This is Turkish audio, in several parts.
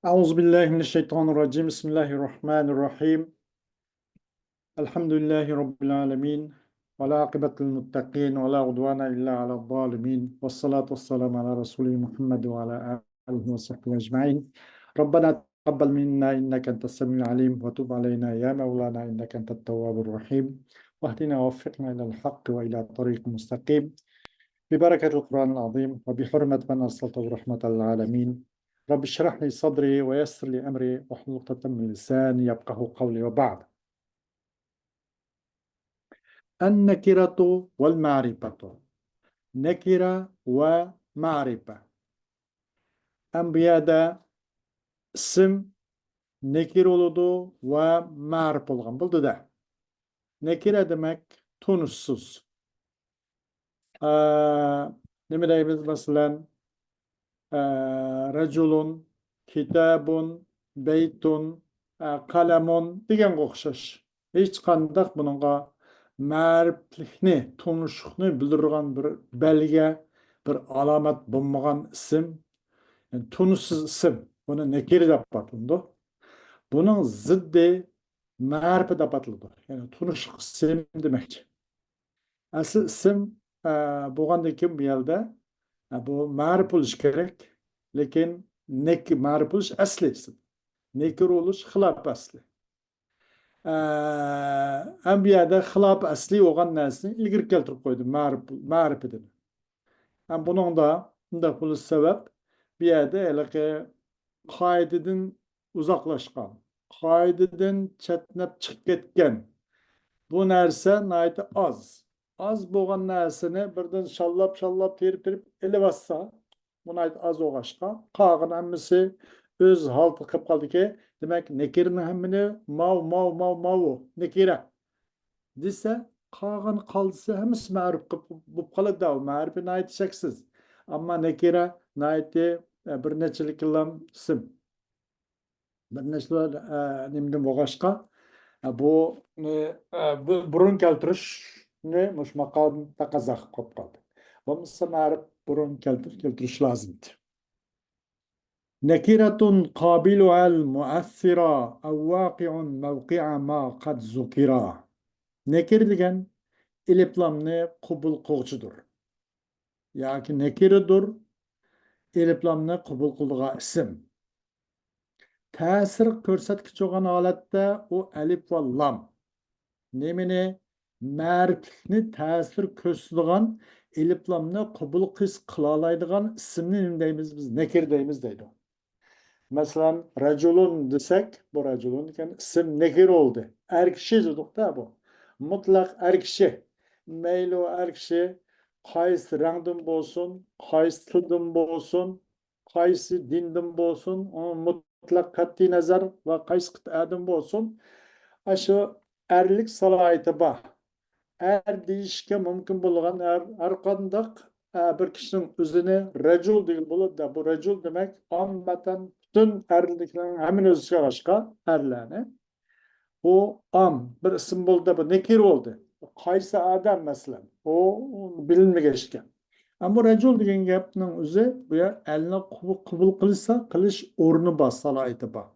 أعوذ بالله من الشيطان الرجيم بسم الله الرحمن الرحيم الحمد لله رب العالمين والعاقبة للمتقين ولا عدوان إلا على الظالمين والصلاة والسلام على رسوله محمد وعلى آله وصحبه أجمعين ربنا تقبل منا إنك أنت السميع العليم وتب علينا يا مولانا إنك أنت التواب الرحيم واهدنا ووفقنا إلى الحق وإلى طريق مستقيم ببركة القرآن العظيم وبحرمة من أرسلته رحمة للعالمين رب اشرح لي صدري ويسر لي أمري واحلل عقدة من لساني يفقهوا قولي وبعد النكرة والمعرفة نكرة ومعرفة أنبياء اسم nekir oludu ve marif olgan. Buldu da. Nekire demek tunuşsuz. Ne bileyim mesela raculun, kitabun, beytun, kalemun degenge okşaş. Hiç kandak bununla ma'riflikni, tunuşlukni bildirgan bir belge, bir alamet bulmagan isim, yani tunuşsuz isim. Bunu nekir dep atıldı. Bunun ziddi ma'rifi dep atıldı. Yani tunuşluk isim demek. Asıl isim bo'lgandan keyin bu yerda bu ma'rif bo'lishi kerak, lekin ma'rif bo'lish asli ism. Nekir bo'lish xilof asli. Ham bu yerda xilof asli bo'lgan narsani ilgari keltirib qo'ydi ma'rifidan. Ham buningda bunday bo'lish sabab bu yerda haligi qoidadan uzoqlashgan, qoidadan chetnab chiqib ketgan bu narsa nihoyatda oz. Az bo'lgan narsani birdan shallab terib ilib olsa, buni az o'g'ashqa qolgan hammasi o'z holida qilib qoldiki, demak nekirni hammini mav nekira desa, qolgan qoldisi hammasi ma'ruf bo'lib qoladi. Ma'rifi nihoyat shaksiz, ammo nekira nihoyat bir necha kilom ism, bir necha nimdan o'g'ashqa bu burun keltirishni mush maqom taqozo qilib qoldi. Bo'lmasa ma'rif burun keltirish lozimdi. Nakiratun qabiluhal muassira aw waqi'un mawqi'a ma qad zukira. Nekir degan iliplamni qabul qiluvchidir. Yoki nekiridir, iliplamni qabul qiladigan ism. Ta'sir ko'rsatkichi bo'lgan holatda u alif va lam. Nemini ma'riflikni ta'sir ko'rsatadigan iliflamni qabul qila oladigan ismni nima deymiz biz? Nekir deymiz deydi. Masalan, raculun desak, bu raculun degan ism nekir oldu. Er kishi dedik-da bu. Mutlaq er kishi. Mayli o er kishi qaysi rangdan bo'lsin, qaysi tildan bo'lsin, qaysi dindan bo'lsin, mutlaq qat'iy nazar va qaysi qit'adan bo'lsin, shu erlik salohiyati bor. Er deyishga mumkin bo'lgan har qanday bir kishining o'zini rajul degan bo'ladi. Bu rajul demak ommatan butun erliklarning hammani o'z ichiga olgan erlarni. Bu bir ism bo'ldi, bu nekir bo'ldi. Qaysi odam masalan, u bilinmagan ekan. Ammo rajul degan gapning o'zi bu elni qabul qilish o'rni bor, salohiyati bor.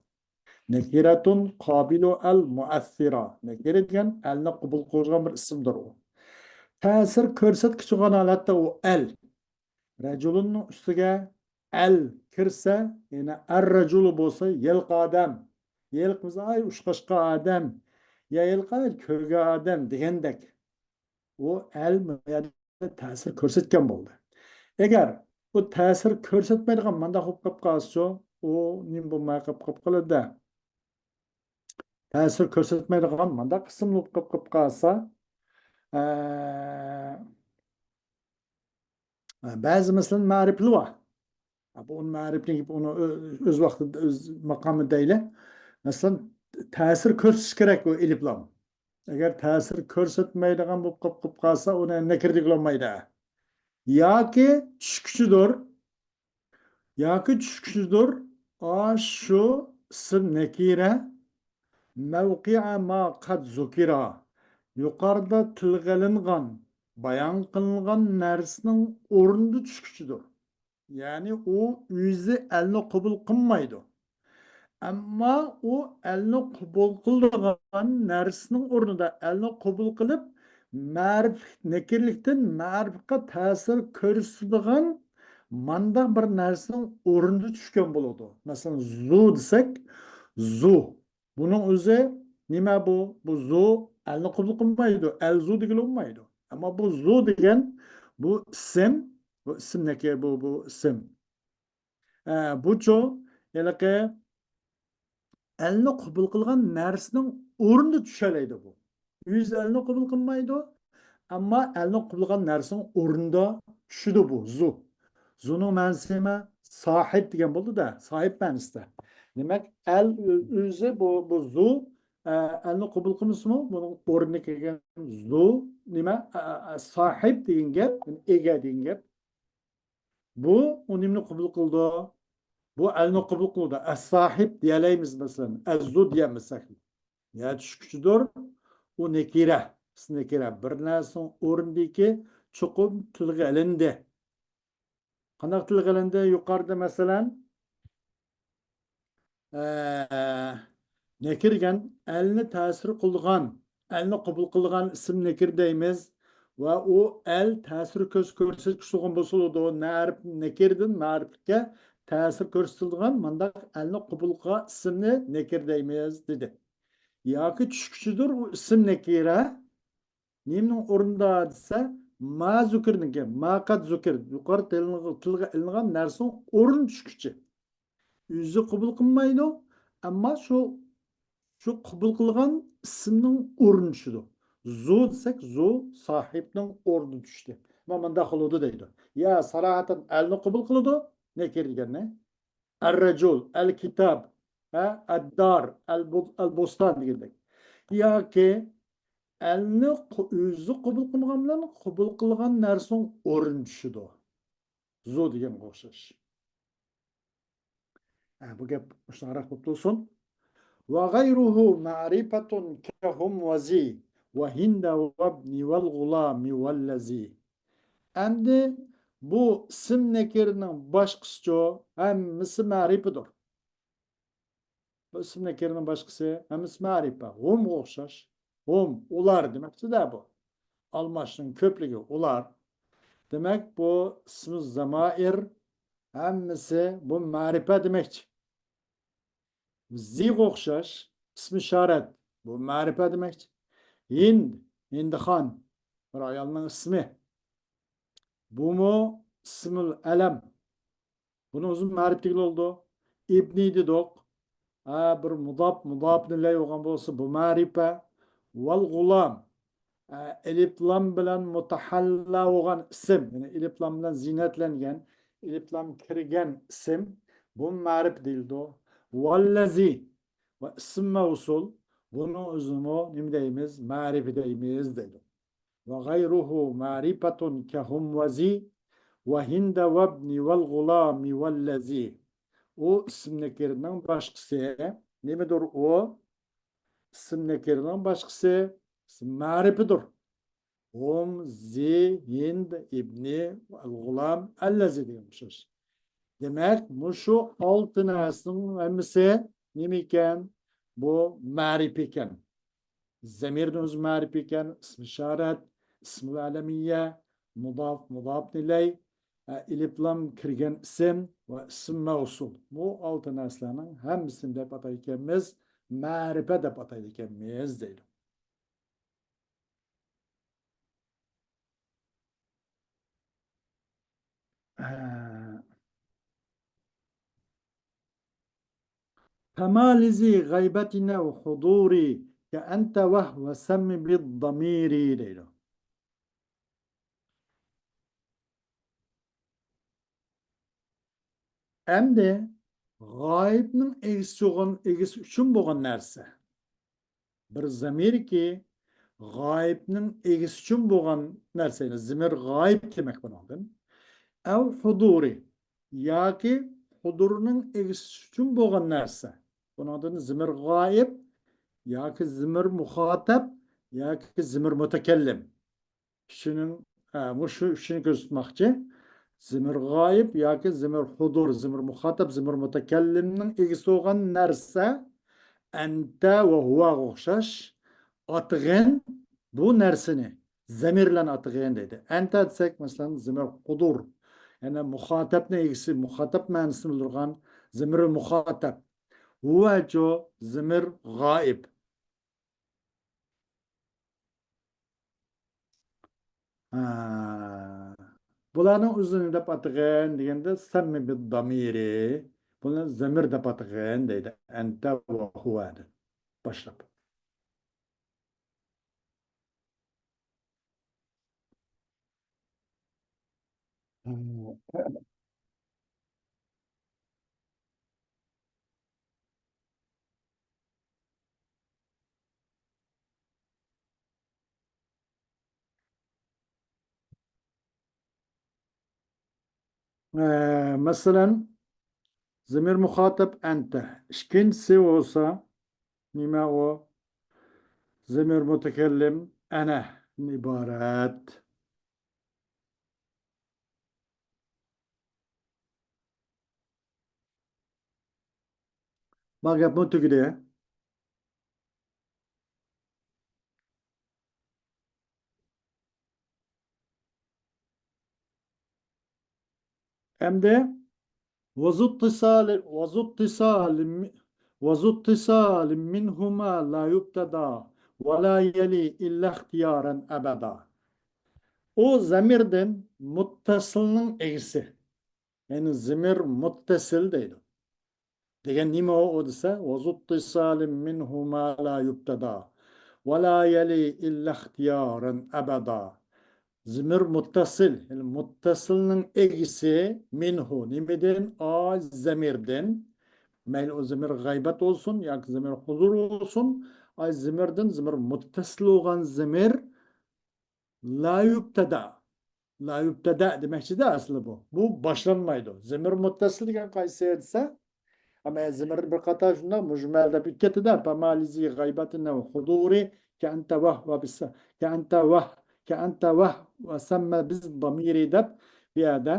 Nekiratun qabilu al muassira. Nekir degan elni qabul qilgan bir ismdir u. Ta'sir ko'rsatkichi bo'lgan holatda u el. Rajulunning ustiga el kirsa, ya'ni ar-rajulu bo'lsa, yelqa odam. Yelqimiz ay ushqashqa odam. Ya yelqa ko'rga odam degandek. U el ta'sir ko'rsatgan bo'ldi. Agar bu ta'sir ko'rsatmaydigan manda qolib qolsa, u nim bo'lmay qolib qoladi. Ta'sir ko'rsatmaydigan manda qismli qolib qolsa, ba'zi masalan ma'rifli bor. Bu ma'riflik uni o'z vaqtida o'z maqomidayli. Masalan, ta'sir ko'rsatish kerak bu iliblam. Agar ta'sir ko'rsatmaydigan bo'lib qolib qolsa, uni nakir deyilmaydi. Yoki tushkuchidir, shu ism nakira mavqi'a ma qad zukira. Yuqorida tilga olingan, bayon qilingan narsaning o'rnida tushkuchidir. Yani o o'zi elni qabul qilmaydi. Ammo u elni qabul qildigan narsaning o'rnida elni qabul qilib, ma'rif nakirlikdan ma'rifga ta'sir ko'rsatadigan mandaq bir narsaning o'rnida tushgan bo'ladi. Masalan, zu desak, zu. Buning o'zi nima bu? Bu zu elni qabul qilmaydi. El zu degan olmaydi. Ammo bu zu degan bu ism, bu ism nakir bu ism. Bu cho, yalaqi elni qabul qilgan narsaning o'rnida tushalaydi bu. Yuz elni qabul qilmaydi, ammo elni qabul qilgan narsaning o'rnida tushidi bu zu. Zuning ma'nosi nima? Sohib degan bo'ldi-da, sohib ma'nosida. Demak, el o'zi bu zu elni qabul qilmasmi? Buning o'rniga kelgan zu nima? Sohib degan gap, ega degan gap. Bu unimni qabul qildi. Bu elni qabul qildi. As-sahib diyelaymiz masalan. Az-zu diyemisak. Ya tushkuchidir. U nekira. Nekira. Bir narsaning o'rnidagi chuqur tilga ilindi. Qanday tilga ilindi? Yuqorida masalan nekirgan elni ta'sir qilgan, elni qabul qilgan ism nekir deymiz. Va u el ta'sir ko'rsatgan bo'lsa, nekirdan ma'rifga ta'sir ko'rsatilgan mandaq elni qabul qilgan ismni nekir deymiz dedi. Yoki tushkuchidir u ism nekira nimning o'rnida desa ma zukirniki, ma qad zukir yuqori tilga ilingan narsaning o'rin tushkuchi. O'zi qabul qilmaydi, ammo shu qabul qilgan ismning o'rni tushdi. Zu desak, zu sohibning o'rni tushdi. Mana daxiludi deydi. Ya sarohatan elni qabul qiladi, nekir degani. Ar-rajul, al-kitab, ad-dar, al-bostan degandek. Yoki elni o'zi qabul qilgan bilan qabul qilgan narsaning o'rni tushdi. Zu degan o'xshash. Bu gap shunaqa bo'lib tursin. وغيره معرفة كهم وزي وهند وابن والغلام والذي. Endi bu sim nekirinin başkası hemmisi marifidir. Bu sim nekirinin başkası hemmisi marifa. Hum okşaş. Hum, ular demekti de bu. Almaşın köplüğü ular. Demek bu ismi zamair hemmisi bu marifa demekti. Zig okşaş, ismi işaret. Bu marife demek. Hind, Hindixon. Bir ayolning ismi. Bu mu ismul alam. Bunun uzun marife oldu. İbni dedik. Bir mudab nilay olgan bolsa bu marife. Vel gulam. Elif lam bilan mutahalla olgan isim. Yani elif lam bilan zinetlengen, elif lam kirgen isim. Bu marife değildi. Vallazi ve isim mevsul bunun özümü ne deyimiz? Marife deyimiz dedi. Ve gayruhu marifetun kehum vazi ve hinde vebni vel gulami vallazi. O isim nekirinin başkası. Ne midir o? İsim nekirinin başkası marifedir. Hum, zi, hind, ibni, vel gulam, allazi demişiz. Demek şu altı nesnenin hemmisi neyken? Bu marif iken. Zemirden öz marif iken, ismi işaret, ismi alemiye, mudaf nilay, elif lam kirgen isim ve isim mevsul. Bu altı nesnenin hemmisini de pataykenimiz, marife de pataykenimiz değil. Temalizi gaybetine ve huduri ke ente vehve semmi bid damiri deydi. Endi g'oyibning egisi uchun bo'lgan narsa. Bir zamir ki g'oyibning egisi uchun bo'lgan narsa. Zamir g'oyib demek bundan. Ev huduri yoki hudurning egisi uchun bo'lgan narsa. Bundan zamir g'oyib yoki zamir muhatap yoki zamir mutakallim. Shuning shu ishini ko'rsatmoqchi. Zimir g'oyib yoki zimir hudur, zimir muhattab, zimir mutakallimning egisi bo'lgan narsa anta va huvaga o'xshash atg'in bu narsani zamirlan atg'in deydi. Anta desak, masalan, zimir hudur. Yani muhatabni egisi, muhattab ma'nosini bildirgan zimir muhattab. Huva jo zimir g'oyib. Ha. Bularning o'zini deb atag'an deganda sammi bid damiri. Buni zamir deb atag'an deydi. Anta va huva deb boshlab. Mesela zamir muhatap anta. İkincisi olsa nima o? Zamir mutakellim ana ibaret. Bak yapma tükürüyor. Hem de وذو اتصال وذو اتصال وذو اتصال منهما لا يبتدى ولا يلي إلا اختيارا أبدا. O zamirden muttasılının egisi. Yani zamir muttasil deydi. Degen nima o desa? وذو اتصال منهما لا يبتدى ولا يلي إلا اختيارا أبدا. Zimir muttasil. Yani muttasılının egisi minhu. Nimeden? A zamirden. Mayli o zamir g'aybat olsun yoki zamir huzur olsun. Ay zamirdan zamir muttasil bo'lgan zamir la yubtada. La yubtada demakchida asli bu. Bu boshlanmaydi. Zamir muttasil degan qaysi desa, ama zamir bir qator shunda mujmalda bitgatida pamalizi g'aybatina huduri ka anta vah va bisa ka anta vah ka anta vah va samma biz damiri deb bu yerda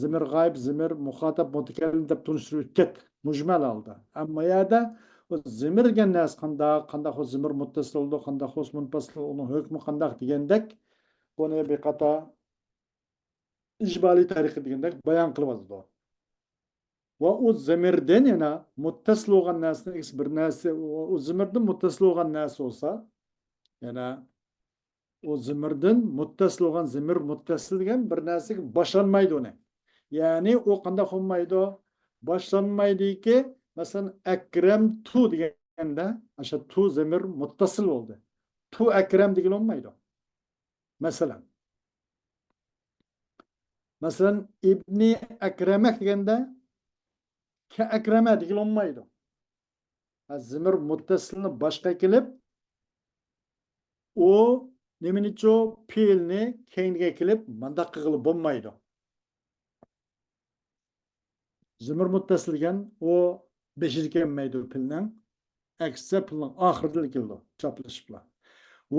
zamir g'ayb zamir muxotab mutakallim deb tunishtirib ket mujmal aldı. Ama yerda o zamir degan narsa qandaq o zamir muttasil bo'ldi, qandaq o munfasil uni hukmi qandaq degandek buni bir qator ijbaliy tariqa degandek bayon qilyapti. Ve o zamirden yana muttasıl olan nesne bir nesne o zamirden muttasıl olan nesne olsa yana o zamirden muttasıl olan zamir muttasıl degan bir nesne başlanmaydı ona. Yani o qanday olmaydı başlanmaydı ki mesela ekrem tu deganda aşağı tu zamir muttasıl oldu. Tu ekrem degan olmaydı. Mesela mesela İbni Ekremek deganda ke ekreme degan olmaydı. Zamir muttasilni boshqa kelib o neminicho fe'lni keyinga kelib mandaq qilib bo'lmaydi. Zamir muttasil degan o beshida kelmaydi fe'lning aksi fe'lning oxirida keldi choplashiblar.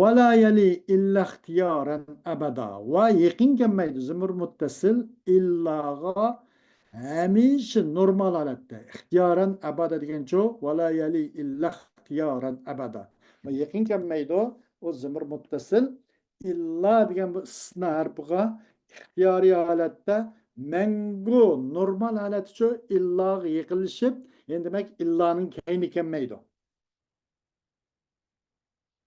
ولا يلي إلا اختيارا أبدا ويقين كميد زمر متصل إلا غا هميش نورمال حالته اختيارا أبدا ديگن چو ولا يلي إلا اختيارا أبدا ويقين كميد o زمر متصل إلا ديگن bu istisna harfiga اختياري حالته mengu normal haleti ço illa yıkılışıp yani demek illanın kayni kemmeydi.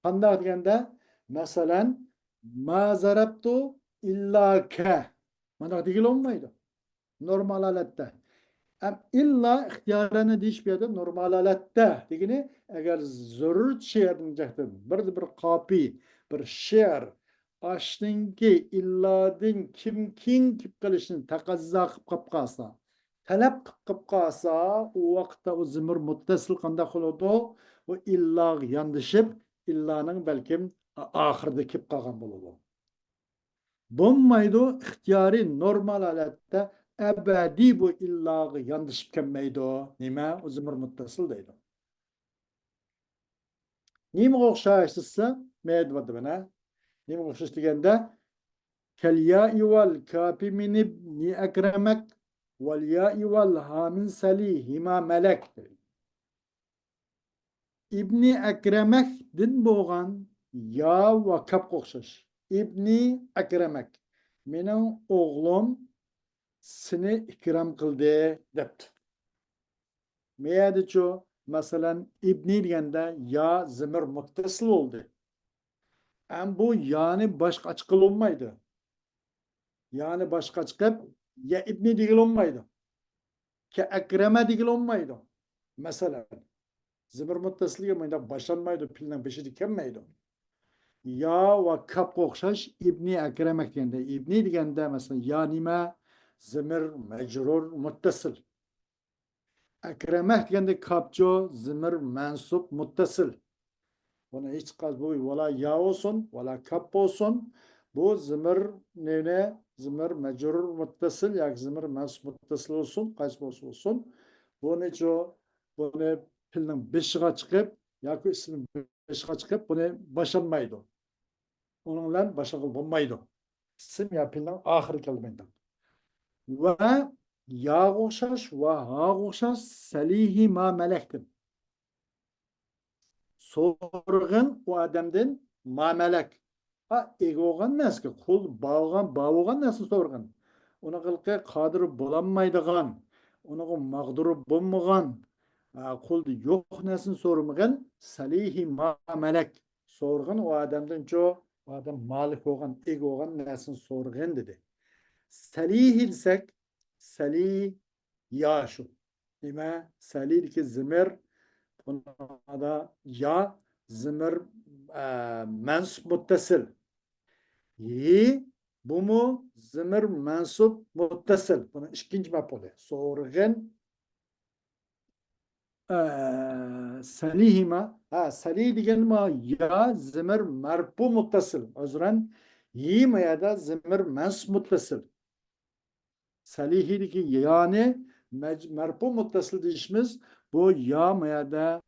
Qanday deganda masalan ma zarabtu illa ka mana deyilolmaydi normal holatda ham illa ixtiyorani deyish bu yerda normal holatda degani agar zarur she'rning jahdan bir qopiy bir she'r ashninki illadin kim kelib qilishni taqazzo qilib qolsa talab qilib qolsa u vaqtda o zimir muttasil qanday qiladi o illa yondashib illanın belki ahirde kip kalgan bulunur. Bulmaydı ihtiyari normal alette ebedi bu illağı yanlış kemmeydi. Nime? O zımır muttasıl deydi. Nime okşayıştıysa meyed vadı bana. Nime okşayış degende kel ya'i vel kafi min ibni ekremek vel ya'i vel hamin salihima melek. İbni ekremek din boğan ya ve kap okşaş. İbni ekremek. Menin oğlum seni ikram kıldı depti. Meyadi ço mesela İbni degende ya zimir muttasıl oldu. Ama bu yani başka açıkıl olmaydı. Yani başka çıkıp ya İbni değil olmaydı. Ki ekreme değil olmaydı. Mesela zimir muttasıl yemeğinde başlanmaydı. Pilden beşi dikenmeydi. Ya ve kap okşaş İbni ekremek degende. İbni degende mesela ya nime zimir mecrur muttasıl. Ekremek degende kapço zimir mensup muttasıl. Buna hiç bu valla ya olsun, valla kap olsun. Bu zımır neyine? Zımır mecrur muttasıl ya zımır mens muttasıl olsun. Kaç olsun olsun. Bu ne o? Bunu pilin beşiğe çıkıp ya ki ismin beşiğe çıkıp bunu başlanmaydı. Onunla başarılı bulmaydı. İsim ya pilin ahir kelimeydi. Ve ya okşaş ve ha okşaş selihi ma melektim. Sorğun o adamdan mamelek. Ha egoğan näski? Kul bağıgan näsi sorğun? Ona kılqı kadir bulanmaydıgan, ona mağduru bulmagan, kul yok näsin sormagın, salihi mamelek. Sorğun o adamdan ço, o adam malik olgan, egoğan näsin sorğun dedi. Salih ilsek, salih yaşu. Nima? Salih ki zimir buna ya zımır mensup muttasil. Yi bu mu zımır mensup muttasil. Bunun ikinci mapolu. Sorgun salihima. Ha salih diyen ma ya zımır merpu muttasil. O zaman yi mi ya da zımır mensup muttasil. Salihideki yani merpu muttasil diyişimiz bu ya mı ya da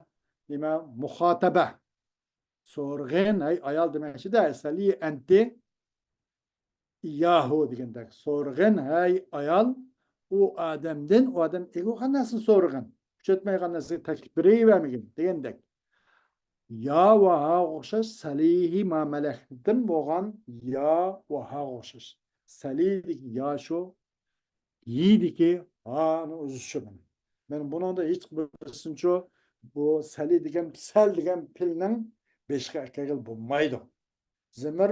muhatabe. Sorgen ay ayal demekçi de sali enti yahu digendek. Sorgen ay ayal o adamden o adam ego kanasın sorgen. Çötmeye kanası takbiri vermegin digendek. Ya ve ha okşaş salihi ma melektin boğan ya ve ha okşaş. Salihi ya şu yiydi ki ha uzuşumun. Ben bunun da hiç bilsinço bu sali digen sel digen pilinin beşik akıl bulmaydı. Zemir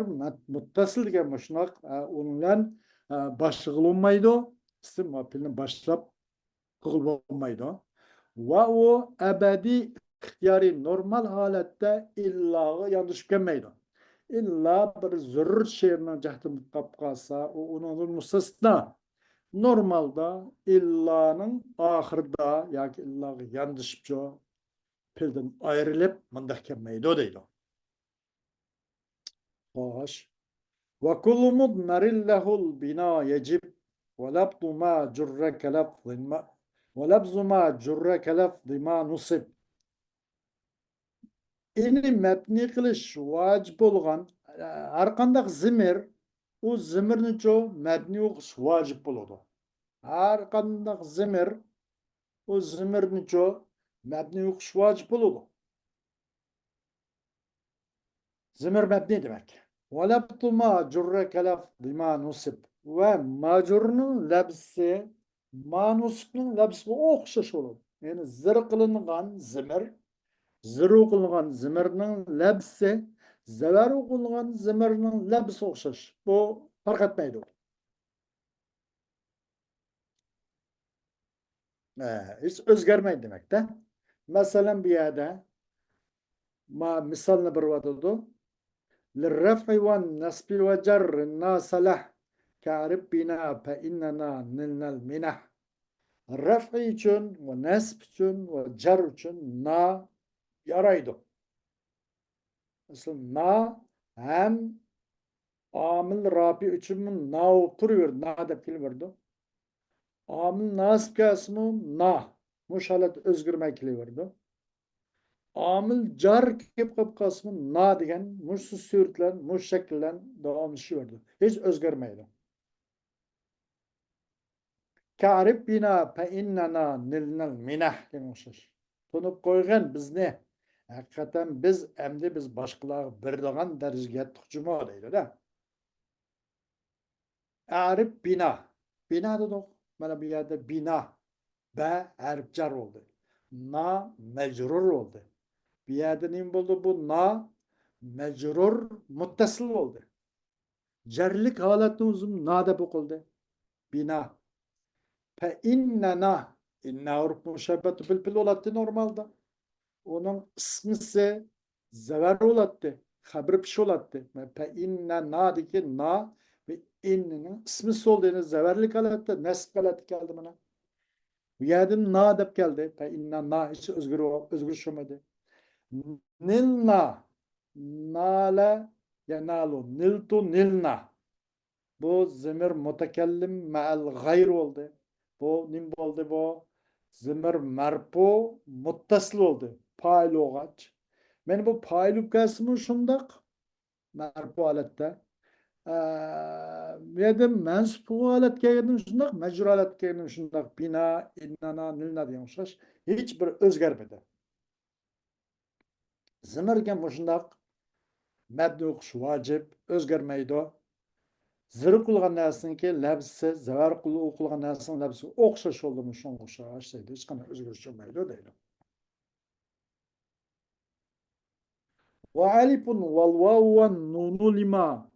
muttasıl degan muşnaq onunla başlığı olmaydı. İsim pilini başlap kıl olmaydı. Ve o ebedi ihtiyari normal halette illa yanlış gelmeydi. İlla bir zürr şeyinin cahtı kapkasa o onun mustasna. Normalde illanın ahırda ya ki illa yanlışça pilden ayrılıp mındak gelmeydi o değil. Hoş. وكل مضمر له البناء يجب ولبط ما جر كلفظ ما ولبز ما جر كلفظ ما نصب. İni mebni kılış vacip olgan her kandak zimir o zimirin ço mebni okuş vacip buludu. Her kandak zimir o zimirin ço mebni okuş vacip buludu. Zimir mebni demek. وَلَبْطُ مَا جُرَّ كَلَفْظِ مَا نُصِبْ. Ve macurunun lebsi, manusibinin lebsi okşaş olur. Yani zır kılıngan zimir, zır kılıngan zimirinin lebsi, zever kılıngan zimirinin lebsi okşaş. Bu fark etmeydi. Hiç özgermeydi demek de. Mesela bir yerde, misalını bir vadıdı. للرفع والنصب وجر الناس له كعرب بنا فإننا نلنا المنح. Raf'i için ve nesb için ve cer için na yaraydı. Mesela na hem amil rafi için mi na oturuyor. Na da fiil verdi. Amil nasb kısmı na. Muşalet özgürmek verdi. Amil jar kelib qolib qolsin, na degan mush suratlar, mush shakllar davomlashaverdi. Hech o'zgarmaydi. Ka'rif bina fa innana nilnal minah degan o'xshash. Tunib qo'ygan bizni. Haqiqatan biz endi biz boshqalarga beradigan darajaga yetmoqchimi deydi-da. Arif bina. Bina dedik. Mana bu yerda bina. Ba harf jar oldu. Na mecrur oldu. Bir yerde neyim oldu bu? Na mecrur muttasıl oldu. Cerlik halatı uzun na da bu oldu. Bina. Fe innena. İnna urf müşebbet bil bil olattı normalde. Onun ismisi zever olattı. Haber bir şey olattı. Fe innena deki na ve inninin ismisi olduğunu zeverlik alattı. Nesb alattı geldi bana. Bu yerden na dep geldi. Fe inna na hiç özgür olmadı. Nilna. Nala yenalu. Niltu nilna. Bu zemir mutekellim ma'al gayr oldu. Bu nim oldu bu? Zemir merpu muttasıl oldu. Paylı oğaç. Ben bu paylı kısmı şundak merpu alette. Yedim mensup alet geldim şundak, mecrur alet geldim şundak. Bina, innana, nilna diye olmuş. Hiçbir özgermedi. Zemirken bu şundak mebni okuş vacip, özgermeydi. Zırh kılgan nersinki labsi, zavar kılgan nersin labsi okşaş oldu mu şun okşaş deydi. Hiç kadar özgürüş olmaydı değil. Ve alifun vel vaven nunu lima.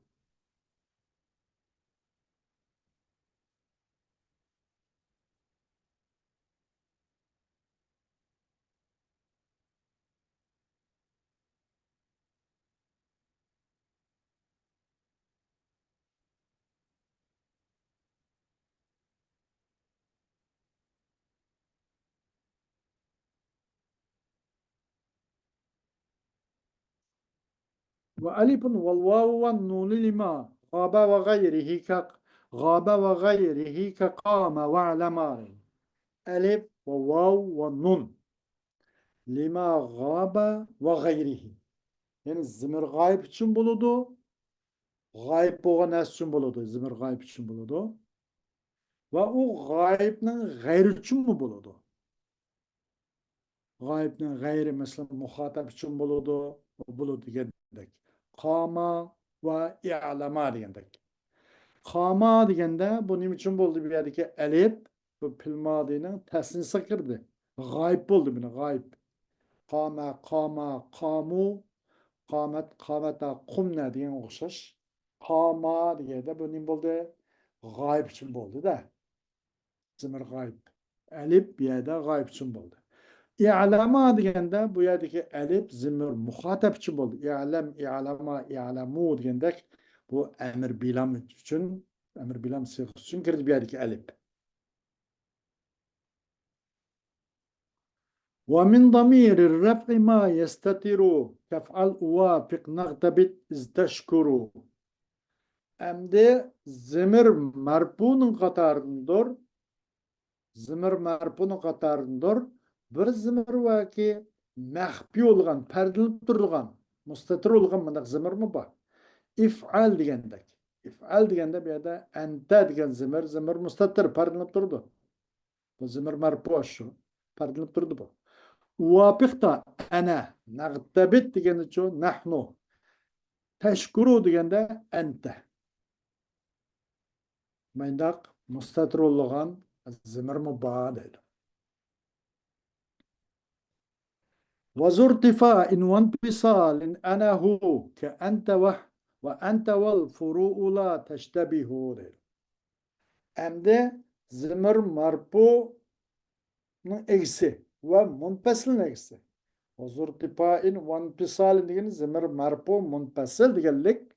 Ve alifun vel vaven nunu lima. Gaba ve gayrihi ka gaba ve gayrihi ka kâme ve alemâri. Alif ve vav ve nun. Lima gaba ve gayrihi. Yani zimir gayb için buludu. Gayb boğan es için buludu. Zimir gayb için buludu. Ve o gayibnin gayri için mi buludu? Gayibnin gayri mesela muhatap için buludu. Buludu degandek. Kama ve i'lama degandek. Kama degende bunun için buldu bir yerdeki elif bu pil madinin tesnisi girdi. Gayb buldu beni gayb. Kama, kama, kamu, kamet, kameta, kumne diyen okşaş. Kama degende bunun buldu. Gayb için buldu da. Zimir gayb. Elif bir yerde gayb için buldu. İ'lama degende bu yerdeki elif zimir muhatap için buldu. İ'lem, i'lama, i'lemu degende bu emir bilam için, emir bilam sıyıkı için girdi bir yerdeki elif. ومن ضمير الرفع ما يستتر كفعل أوافق نغتبت استشكروا. Emdi zimir merpunun katarındır. Zimir merpunun katarındır. Bir zimir var ki mahfi olgan, perdilinip durulgan, mustatir olgan mındak zimir mi var? İf'al degendek. İf'al degende bir yerde ente degen zimir, zimir mustatir, perdilinip durdu. Bu zimir merpu şu, perdilinip durdu bu. Uvapık da ana, nagtabit degende şu, nahnu. Teşkuru degende ente. Mındak mustatir olgan zimir mi var deydi. وذو ارتفاع وانفصال أنا هو كأنت وأنت والفروع لا تشتبه. Emde zimir marpu'nun eksi ve munpesilin eksi. وذو ارتفاع وانفصال degeni zimir marpu munpesil degenlik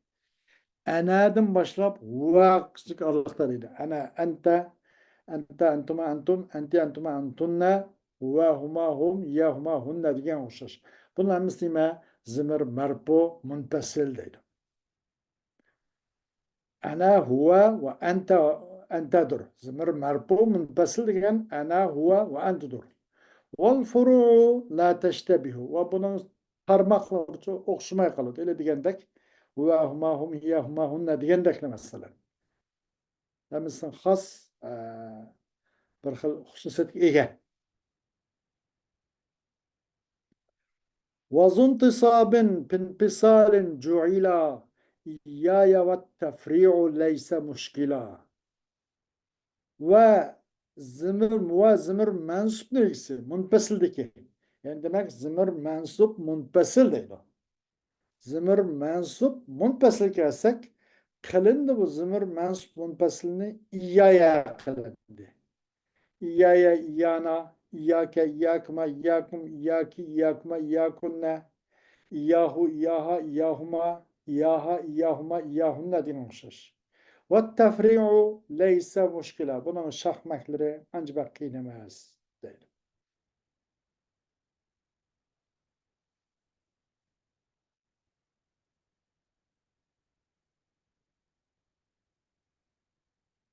anadan başlap vakıcık alıqlarıydı. Ana, ente, ente, entuma, entum, enti, entuma, entunne ve huma hum ya huma hunne degan o'xshash. Bunlar mislima zimir marfu muntasil deydi. Ana huwa ve entedir. Zimir marfu muntasil degan ana huwa ve entedir. Vel furu la teştebihu. Ve bunun parmakları çok okşamaya kalır. Öyle digendek. Ve ahmahum hiyahmahunne digendekle mesela. Demişsin has bir xil xususiyetga ega. وَزُنْتِصَابٍ بِانْفِصَالٍ جُعِلَا إِيَّايَ وَالتَّفْرِيعُ لَيْسَ مُشْكِلًا. Ve zimir mensup neyse munfasildeki. Yani demek zimir mensup munfasil deydi. Zimir mensup munfasil kelsek kılındı bu zimir mensup munfasilini iyaya kılındı. İyyaya, iyyana, iyyake, iyyakma, iyyakum, iyyaki, iyyakma, iyyakunne, iyyahu, iyyaha, iyyahuma, iyyaha, iyyahuma, iyyahunne dinmişiz. Ve tefri'u leyse muşkila. Bunun şahmekleri ancak kıynemez.